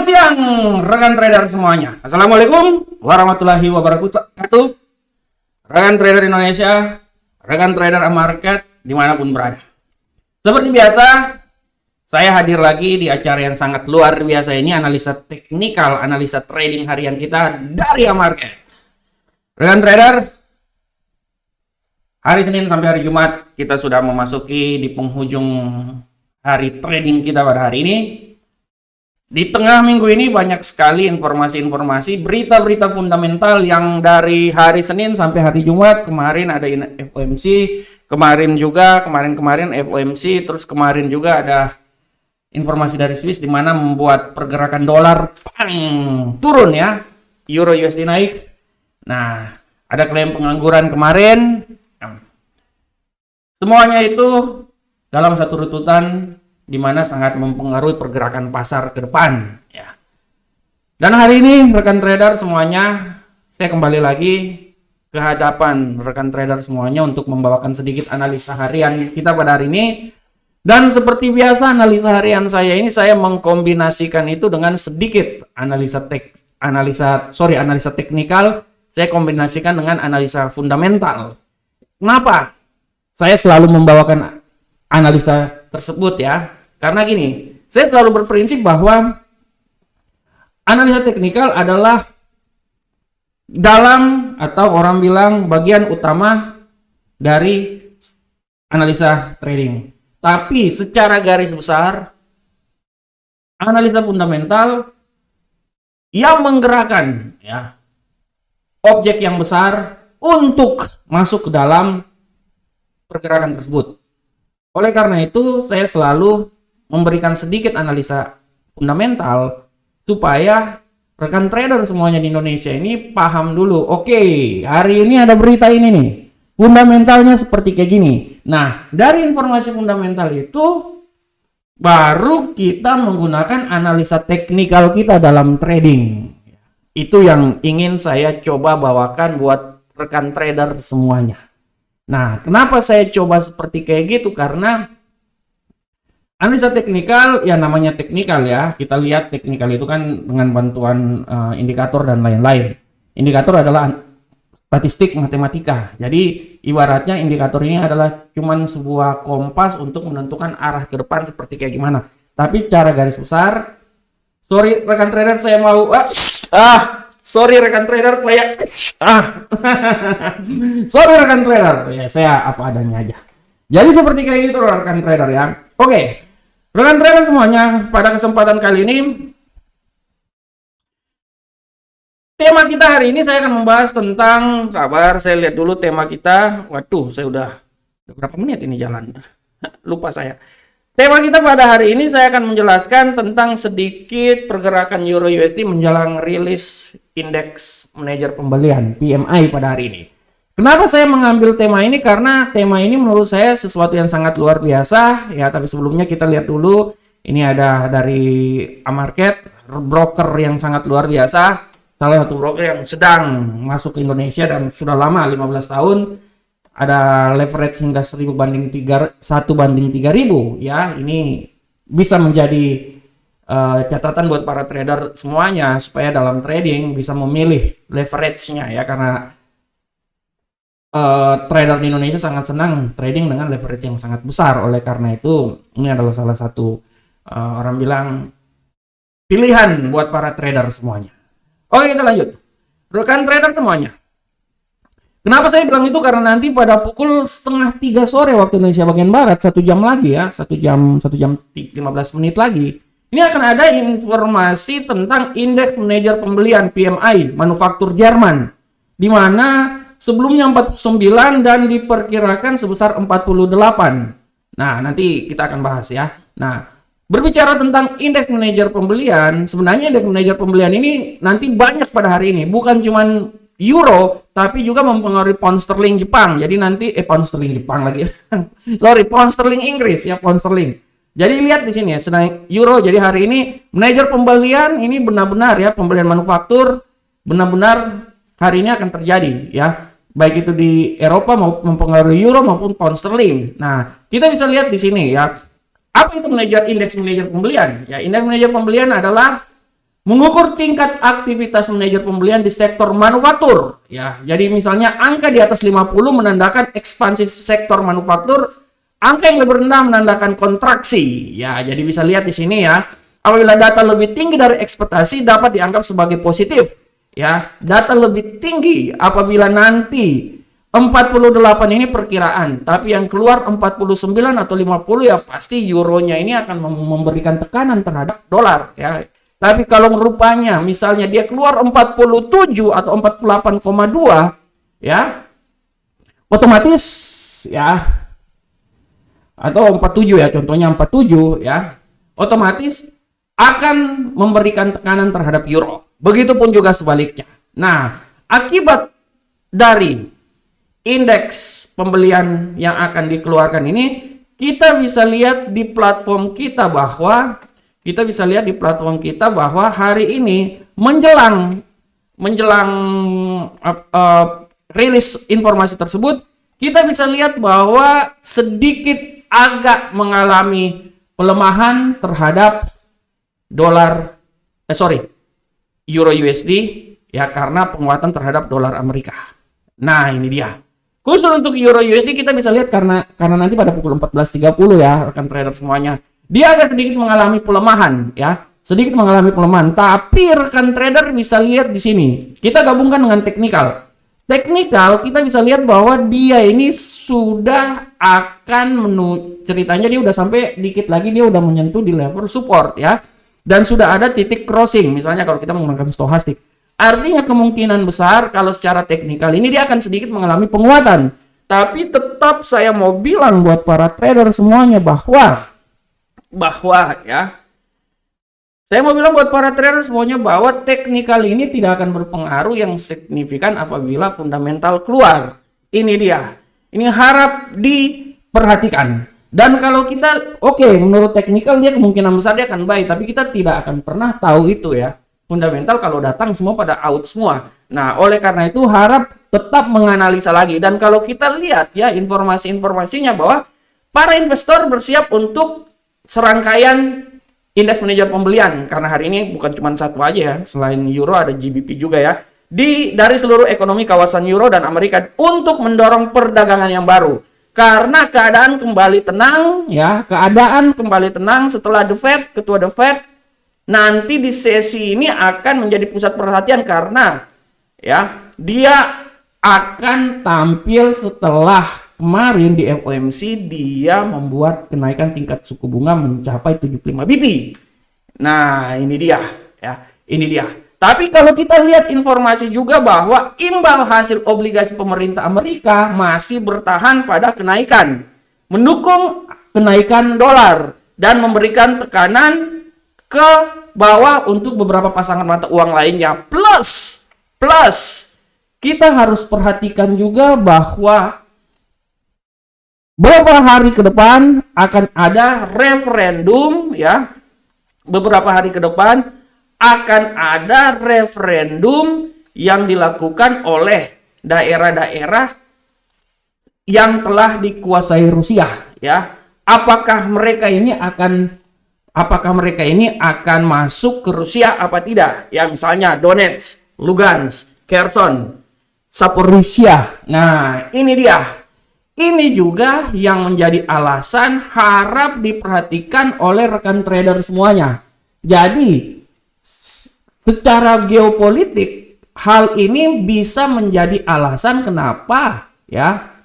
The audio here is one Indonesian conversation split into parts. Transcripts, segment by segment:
siang, rekan trader semuanya. Assalamualaikum warahmatullahi wabarakatuh. Rekan trader Indonesia, rekan trader market dimanapun berada. Seperti biasa, saya hadir lagi di acara yang sangat luar biasa ini, analisa teknikal, analisa trading harian kita dari market. Rekan trader, hari Senin sampai hari Jumat kita sudah memasuki di penghujung hari trading kita pada hari ini. Di tengah minggu ini banyak sekali informasi-informasi, berita-berita fundamental yang dari hari Senin sampai hari Jumat. Kemarin ada FOMC, kemarin FOMC, terus kemarin juga ada informasi dari Swiss di mana membuat pergerakan dolar turun ya, Euro USD naik. Nah, ada klaim pengangguran kemarin. Semuanya itu dalam satu runtutan di mana sangat mempengaruhi pergerakan pasar ke depan ya. Dan hari ini rekan trader semuanya, saya kembali lagi ke hadapan rekan trader semuanya untuk membawakan sedikit analisa harian kita pada hari ini. Dan seperti biasa analisa harian saya ini saya mengkombinasikan itu dengan sedikit analisa teknikal, saya kombinasikan dengan analisa fundamental. Kenapa saya selalu membawakan analisa tersebut ya? Karena gini, saya selalu berprinsip bahwa analisa teknikal adalah dalam atau orang bilang bagian utama dari analisa trading. Tapi secara garis besar, analisa fundamental yang menggerakkan ya objek yang besar untuk masuk ke dalam pergerakan tersebut. Oleh karena itu, saya selalu memberikan sedikit analisa fundamental supaya rekan trader semuanya di Indonesia ini paham dulu. Oke, hari ini ada berita ini nih. Fundamentalnya seperti kayak gini. Nah, dari informasi fundamental itu baru kita menggunakan analisa teknikal kita dalam trading. Itu yang ingin saya coba bawakan buat rekan trader semuanya. Nah, kenapa saya coba seperti kayak gitu? Karena analisa teknikal, ya namanya teknikal ya. Kita lihat teknikal itu kan dengan bantuan indikator dan lain-lain. Indikator adalah statistik matematika. Jadi ibaratnya indikator ini adalah cuman sebuah kompas untuk menentukan arah ke depan seperti kayak gimana. Tapi secara garis besar, sorry rekan trader saya mau sorry rekan trader ya, saya apa adanya aja. Jadi seperti kayak gitu rekan trader ya. Oke, rekan trader semuanya, pada kesempatan kali ini tema kita hari ini saya akan membahas tentang, sabar saya lihat dulu tema kita. Waduh, saya udah berapa menit ini jalan. Lupa saya. Tema kita pada hari ini saya akan menjelaskan tentang sedikit pergerakan Euro USD menjelang rilis indeks manajer pembelian PMI pada hari ini. Kenapa saya mengambil tema ini? Karena tema ini menurut saya sesuatu yang sangat luar biasa ya. Tapi sebelumnya kita lihat dulu, ini ada dari Amarket, broker yang sangat luar biasa, salah satu broker yang sedang masuk ke Indonesia dan sudah lama 15 tahun. Ada leverage hingga 1 banding 3.000 ya. Ini bisa menjadi catatan buat para trader semuanya supaya dalam trading bisa memilih leverage-nya ya, karena trader di Indonesia sangat senang trading dengan leverage yang sangat besar. Oleh karena itu ini adalah salah satu orang bilang pilihan buat para trader semuanya. Oke, kita lanjut rekan trader semuanya. Kenapa saya bilang itu? Karena nanti pada pukul 2:30 sore waktu Indonesia bagian Barat, 1 jam lagi ya, 1 jam 15 menit lagi, ini akan ada informasi tentang indeks manajer pembelian PMI manufaktur Jerman, di mana sebelumnya 49 dan diperkirakan sebesar 48. Nah, nanti kita akan bahas ya. Nah, berbicara tentang indeks manajer pembelian, sebenarnya indeks manajer pembelian ini nanti banyak pada hari ini, bukan cuman Euro, tapi juga mempengaruhi pound sterling Jepang. Jadi nanti pound sterling Jepang lagi. Pound sterling Inggris ya, pound sterling. Jadi lihat di sini ya, sedang Euro. Jadi hari ini manajer pembelian ini benar-benar ya, pembelian manufaktur benar-benar hari ini akan terjadi ya. Baik itu di Eropa maupun mempengaruhi Euro maupun pound sterling. Nah, kita bisa lihat di sini ya. Apa itu indeks manajer pembelian? Ya, indeks manajer pembelian adalah Mengukur tingkat aktivitas manajer pembelian di sektor manufaktur. Ya, jadi misalnya angka di atas 50 menandakan ekspansi sektor manufaktur, angka yang lebih rendah menandakan kontraksi. Ya, jadi bisa lihat di sini ya. Apabila data lebih tinggi dari ekspektasi dapat dianggap sebagai positif. Ya, data lebih tinggi apabila nanti 48 ini perkiraan, tapi yang keluar 49 atau 50 ya pasti euronya ini akan memberikan tekanan terhadap dolar ya. Tapi kalau rupanya misalnya dia keluar 47 atau 48,2 ya, otomatis ya, atau 47 ya, contohnya 47 ya, otomatis akan memberikan tekanan terhadap euro. Begitupun juga sebaliknya. Nah, akibat dari indeks pembelian yang akan dikeluarkan ini, kita bisa lihat di platform kita bahwa hari ini menjelang rilis informasi tersebut, kita bisa lihat bahwa sedikit agak mengalami pelemahan terhadap euro USD ya, karena penguatan terhadap dolar Amerika. Nah, ini dia. Khusus untuk euro USD kita bisa lihat karena nanti pada pukul 14.30 ya, rekan trader semuanya. Dia agak sedikit mengalami pelemahan ya, tapi rekan trader bisa lihat di sini. Kita gabungkan dengan teknikal. Teknikal kita bisa lihat bahwa dia ini sudah akan ceritanya dia udah sampai dikit lagi dia udah menyentuh di level support ya. Dan sudah ada titik crossing misalnya kalau kita menggunakan stochastik. Artinya kemungkinan besar kalau secara teknikal ini dia akan sedikit mengalami penguatan. Tapi tetap saya mau bilang buat para trader semuanya bahwa ya, saya mau bilang buat para trader semuanya bahwa teknikal ini tidak akan berpengaruh yang signifikan apabila fundamental keluar. Ini dia. Ini harap diperhatikan. Dan kalau kita, menurut teknikal dia kemungkinan besar dia akan buy, tapi kita tidak akan pernah tahu itu ya. Fundamental kalau datang semua pada out semua. Nah, oleh karena itu harap tetap menganalisa lagi. Dan kalau kita lihat ya informasi-informasinya bahwa para investor bersiap untuk serangkaian indeks manajer pembelian, karena hari ini bukan cuma satu aja ya, selain euro ada GBP juga ya, dari seluruh ekonomi kawasan euro dan Amerika untuk mendorong perdagangan yang baru. Karena keadaan kembali tenang ya, setelah ketua The Fed nanti di sesi ini akan menjadi pusat perhatian karena ya dia akan tampil setelah kemarin di FOMC dia membuat kenaikan tingkat suku bunga mencapai 75 BP. Nah, ini dia ya. Ini dia. Tapi kalau kita lihat informasi juga bahwa imbal hasil obligasi pemerintah Amerika masih bertahan pada kenaikan, mendukung kenaikan dolar dan memberikan tekanan ke bawah untuk beberapa pasangan mata uang lainnya. Plus kita harus perhatikan juga bahwa beberapa hari ke depan akan ada referendum ya. Beberapa hari ke depan akan ada referendum yang dilakukan oleh daerah-daerah yang telah dikuasai Rusia ya. Apakah mereka ini akan masuk ke Rusia apa tidak? Ya, misalnya Donetsk, Lugansk, Kherson, Zaporizhia. Nah, ini dia. Ini juga yang menjadi alasan harap diperhatikan oleh rekan trader semuanya. Jadi, secara geopolitik, hal ini bisa menjadi alasan kenapa ya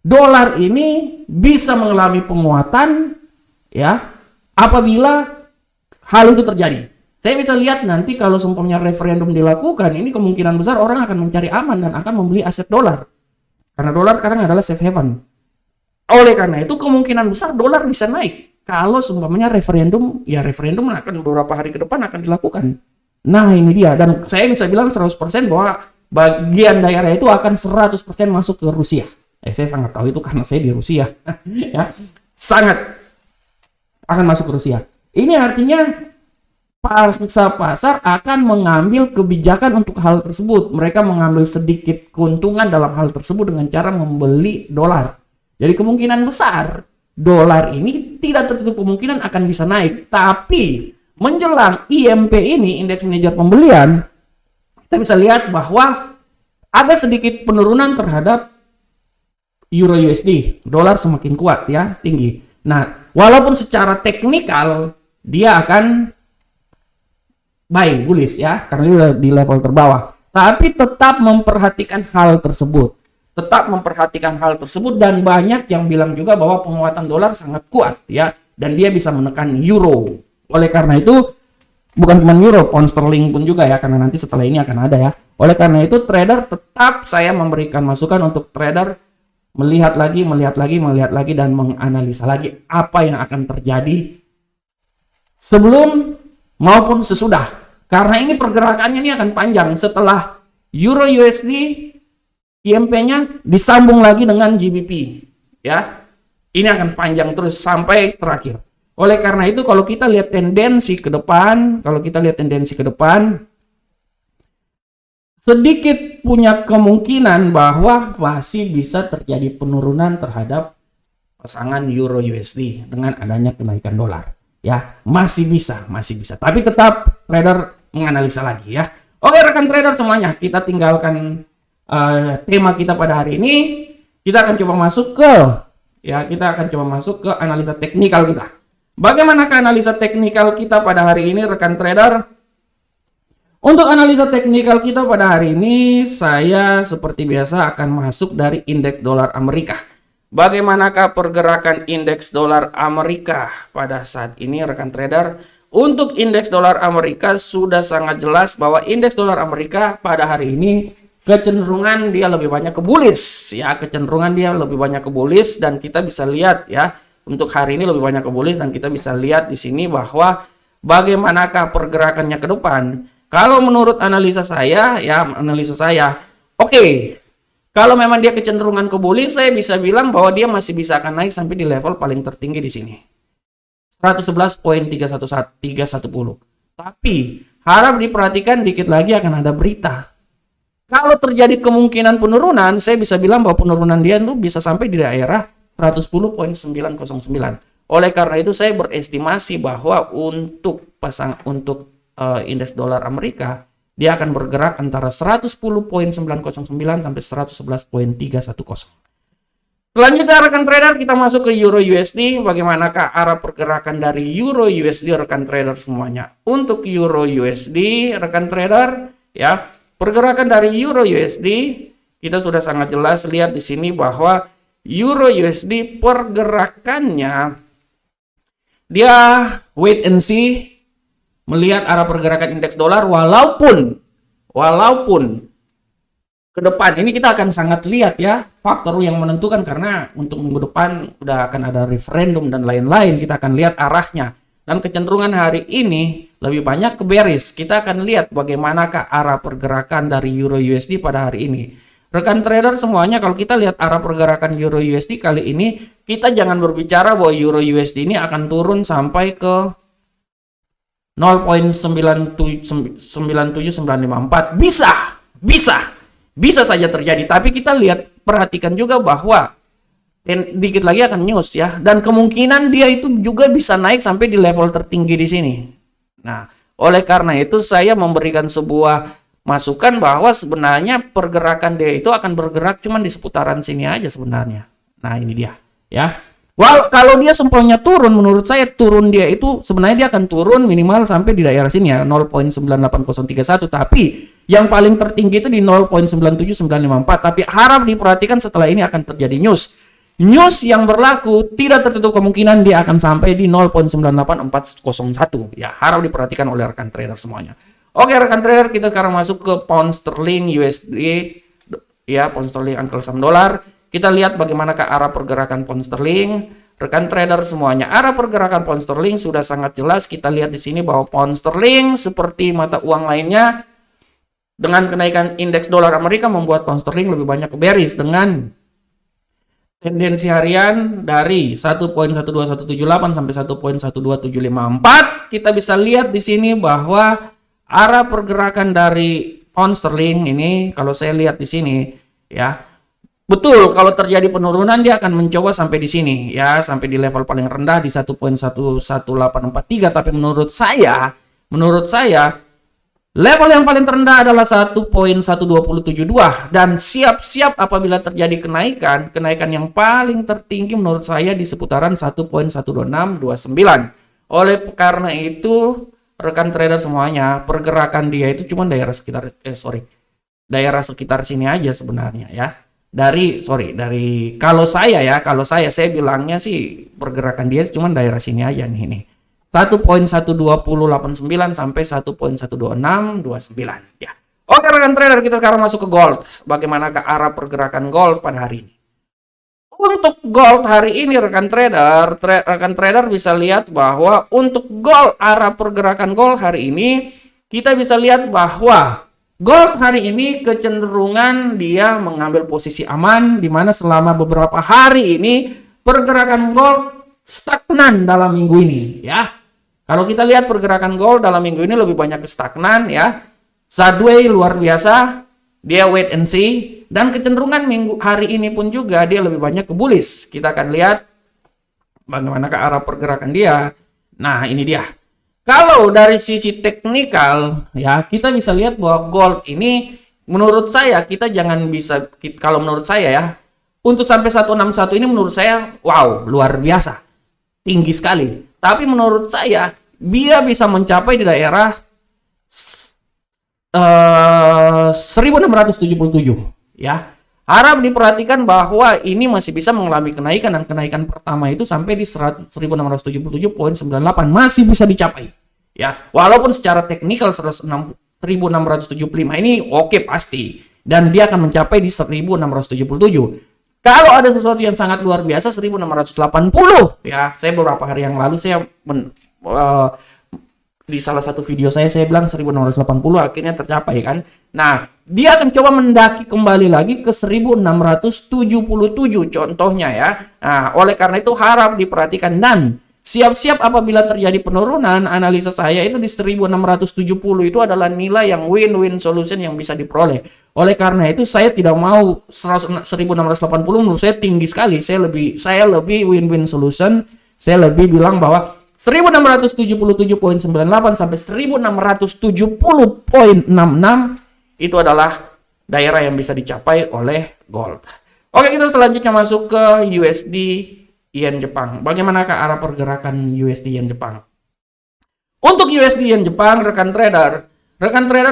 dolar ini bisa mengalami penguatan ya apabila hal itu terjadi. Saya bisa lihat nanti kalau seumpamanya referendum dilakukan, ini kemungkinan besar orang akan mencari aman dan akan membeli aset dolar. Karena dolar sekarang adalah safe haven. Oleh karena itu kemungkinan besar dolar bisa naik. Kalau seumpamanya referendum akan beberapa hari ke depan akan dilakukan. Nah, ini dia. Dan saya bisa bilang 100% bahwa bagian daerah itu akan 100% masuk ke Rusia. Saya sangat tahu itu karena saya di Rusia. Ya, sangat akan masuk ke Rusia. Ini artinya pasar akan mengambil kebijakan untuk hal tersebut. Mereka mengambil sedikit keuntungan dalam hal tersebut dengan cara membeli dolar. Jadi kemungkinan besar dolar ini tidak tertutup kemungkinan akan bisa naik. Tapi menjelang IMP ini, indeks manajer pembelian, kita bisa lihat bahwa ada sedikit penurunan terhadap Euro USD. Dolar semakin kuat ya, tinggi. Nah, walaupun secara teknikal dia akan buy, bullish ya, karena dia di level terbawah. Tapi tetap memperhatikan hal tersebut. Tetap memperhatikan hal tersebut, dan banyak yang bilang juga bahwa penguatan dolar sangat kuat ya, dan dia bisa menekan euro. Oleh karena itu, bukan cuma euro, pound sterling pun juga ya, karena nanti setelah ini akan ada ya. Oleh karena itu, trader tetap saya memberikan masukan untuk trader melihat lagi, dan menganalisa lagi apa yang akan terjadi sebelum maupun sesudah. Karena ini pergerakannya ini akan panjang. Setelah Euro USD, IMP-nya disambung lagi dengan GBP. Ya, ini akan sepanjang terus sampai terakhir. Oleh karena itu, kalau kita lihat tendensi ke depan, sedikit punya kemungkinan bahwa masih bisa terjadi penurunan terhadap pasangan Euro USD dengan adanya kenaikan dolar. Ya, masih bisa. Tapi tetap trader menganalisa lagi ya. Oke rekan trader semuanya, kita tinggalkan tema kita pada hari ini. Kita akan coba masuk ke analisa teknikal kita. Bagaimana analisa teknikal kita pada hari ini rekan trader? Untuk analisa teknikal kita pada hari ini, saya seperti biasa akan masuk dari indeks dolar Amerika. Bagaimanakah pergerakan indeks dolar Amerika pada saat ini rekan trader? Untuk indeks dolar Amerika sudah sangat jelas bahwa indeks dolar Amerika pada hari ini kecenderungan dia lebih banyak ke bullish ya, dan kita bisa lihat ya, untuk hari ini lebih banyak ke bullish, dan kita bisa lihat di sini bahwa bagaimanakah pergerakannya ke depan. Kalau menurut analisa saya, oke. Kalau memang dia kecenderungan ke bullish, saya bisa bilang bahwa dia masih bisa akan naik sampai di level paling tertinggi di sini. 111.310. Tapi harap diperhatikan, dikit lagi akan ada berita. Kalau terjadi kemungkinan penurunan, saya bisa bilang bahwa penurunan dia itu bisa sampai di daerah 110.909. Oleh karena itu saya berestimasi bahwa untuk indeks dolar Amerika, dia akan bergerak antara 110.909 sampai 111.310. Selanjutnya rekan trader, kita masuk ke Euro USD. Bagaimanakah arah pergerakan dari Euro USD rekan trader semuanya? Untuk Euro USD rekan trader ya, pergerakan dari Euro USD kita sudah sangat jelas lihat di sini bahwa Euro USD pergerakannya dia wait and see, melihat arah pergerakan indeks dolar, walaupun ke depan ini kita akan sangat lihat ya faktor yang menentukan, karena untuk minggu depan udah akan ada referendum dan lain-lain. Kita akan lihat arahnya, dan kecenderungan hari ini lebih banyak ke bearish. Kita akan lihat bagaimanakah arah pergerakan dari Euro USD pada hari ini. Rekan trader semuanya, kalau kita lihat arah pergerakan Euro USD kali ini, kita jangan berbicara bahwa Euro USD ini akan turun sampai ke 0.97954. Bisa saja terjadi, tapi kita perhatikan juga bahwa dikit lagi akan news ya, dan kemungkinan dia itu juga bisa naik sampai di level tertinggi di sini. Nah, oleh karena itu saya memberikan sebuah masukan bahwa sebenarnya pergerakan dia itu akan bergerak cuma di seputaran sini aja sebenarnya. Nah, ini dia ya. Kalau dia sempurna turun, menurut saya turun dia itu sebenarnya dia akan turun minimal sampai di daerah sini ya, 0.98031, tapi yang paling tertinggi itu di 0.97954. Tapi harap diperhatikan, setelah ini akan terjadi news yang berlaku, tidak tertutup kemungkinan dia akan sampai di 0.98401 ya. Harap diperhatikan oleh rekan trader semuanya. Oke rekan trader, kita sekarang masuk ke pound sterling USD ya, pound sterling uncle sam dolar. Kita lihat bagaimanakah arah pergerakan pound sterling. Rekan trader semuanya, arah pergerakan pound sterling sudah sangat jelas. Kita lihat di sini bahwa pound sterling seperti mata uang lainnya, dengan kenaikan indeks dolar Amerika membuat pound sterling lebih banyak ke bearish, dengan tendensi harian dari 1.12178 sampai 1.12754. Kita bisa lihat di sini bahwa arah pergerakan dari pound sterling ini, kalau saya lihat di sini ya, Betul, kalau terjadi penurunan dia akan mencoba sampai di sini ya, sampai di level paling rendah di 1.11843, tapi menurut saya level yang paling terendah adalah 1.12072 dan siap-siap apabila terjadi kenaikan yang paling tertinggi menurut saya di seputaran 1.12629. Oleh karena itu, rekan trader semuanya, pergerakan dia itu cuma daerah sekitar sini aja sebenarnya ya. Dari kalau saya bilangnya sih pergerakan dia cuma daerah sini aja nih. 1.12089 sampai 1.12629 ya. Oke rekan trader, kita sekarang masuk ke gold. Bagaimana ke arah pergerakan gold pada hari ini? Untuk gold hari ini rekan trader bisa lihat bahwa untuk gold, arah pergerakan gold hari ini kita bisa lihat bahwa gold hari ini kecenderungan dia mengambil posisi aman, di mana selama beberapa hari ini pergerakan gold stagnan dalam minggu ini ya. Kalau kita lihat pergerakan gold dalam minggu ini lebih banyak stagnan ya. Sideways luar biasa, dia wait and see, dan kecenderungan minggu hari ini pun juga dia lebih banyak ke bullish. Kita akan lihat bagaimana ke arah pergerakan dia. Nah, ini dia. Kalau dari sisi teknikal ya, kita bisa lihat bahwa gold ini menurut saya kalau menurut saya ya, untuk sampai 161 ini menurut saya wow, luar biasa. Tinggi sekali. Tapi menurut saya dia bisa mencapai di daerah 1677 ya. Harap diperhatikan bahwa ini masih bisa mengalami kenaikan, dan kenaikan pertama itu sampai di 1677.98 masih bisa dicapai ya. Walaupun secara teknikal 1675 ini oke pasti, dan dia akan mencapai di 1677. Kalau ada sesuatu yang sangat luar biasa 1680 ya. Saya beberapa hari yang lalu di salah satu video saya bilang 1680 akhirnya tercapai kan. Nah, dia akan coba mendaki kembali lagi ke 1677 contohnya ya. Nah, oleh karena itu harap diperhatikan dan siap-siap apabila terjadi penurunan. Analisa saya itu di 1670 itu adalah nilai yang win-win solution yang bisa diperoleh. Oleh karena itu saya tidak mau 1680 menurut saya tinggi sekali. Saya lebih win-win solution. Saya lebih bilang bahwa 1677.98 sampai 1670.66 itu adalah daerah yang bisa dicapai oleh gold. Oke, kita selanjutnya masuk ke USD Yen Jepang. Bagaimana ke arah pergerakan USD Yen Jepang? Untuk USD Yen Jepang, rekan trader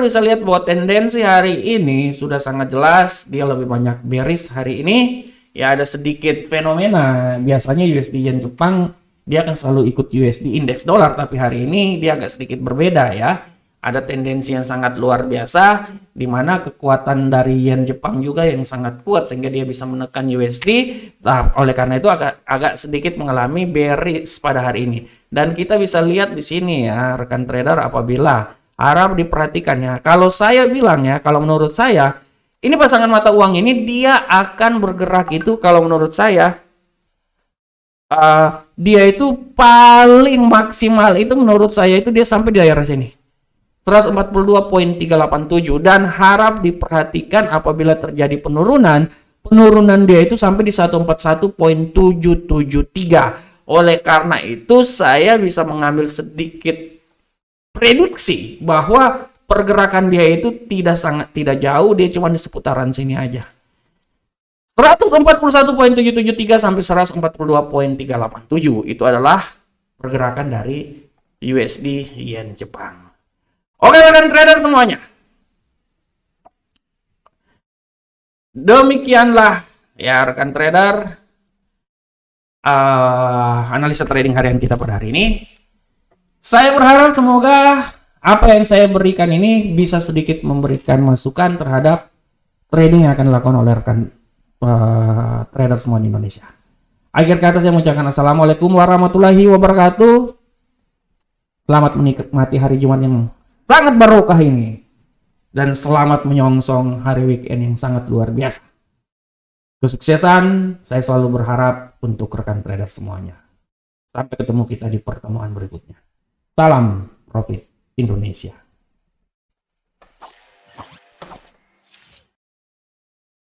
bisa lihat bahwa tendensi hari ini sudah sangat jelas. Dia lebih banyak bearish hari ini. Ya, ada sedikit fenomena. Biasanya USD Yen Jepang dia akan selalu ikut USD indeks dolar, tapi hari ini dia agak sedikit berbeda ya. Ada tendensi yang sangat luar biasa, di mana kekuatan dari yen Jepang juga yang sangat kuat sehingga dia bisa menekan USD. Nah, oleh karena itu agak sedikit mengalami bearish pada hari ini. Dan kita bisa lihat di sini ya, rekan trader, apabila harap diperhatikan ya. Kalau saya bilang ya, kalau menurut saya, ini pasangan mata uang ini dia akan bergerak itu kalau menurut saya dia itu paling maksimal itu menurut saya itu dia sampai di daerah sini 142.387, dan harap diperhatikan apabila terjadi penurunan dia itu sampai di 141.773. Oleh karena itu saya bisa mengambil sedikit prediksi bahwa pergerakan dia itu tidak jauh, dia cuma di seputaran sini aja. 141.773 sampai 142.387 itu adalah pergerakan dari USD Yen Jepang. Oke rekan trader semuanya, demikianlah ya rekan trader analisa trading harian kita pada hari ini. Saya berharap semoga apa yang saya berikan ini bisa sedikit memberikan masukan terhadap trading yang akan dilakukan oleh rekan trader semua di Indonesia. Akhir kata saya mengucapkan assalamualaikum warahmatullahi wabarakatuh. Selamat menikmati hari Jumat yang sangat barokah ini, dan selamat menyongsong hari weekend yang sangat luar biasa. Kesuksesan saya selalu berharap untuk rekan trader semuanya. Sampai ketemu kita di pertemuan berikutnya. Salam profit Indonesia.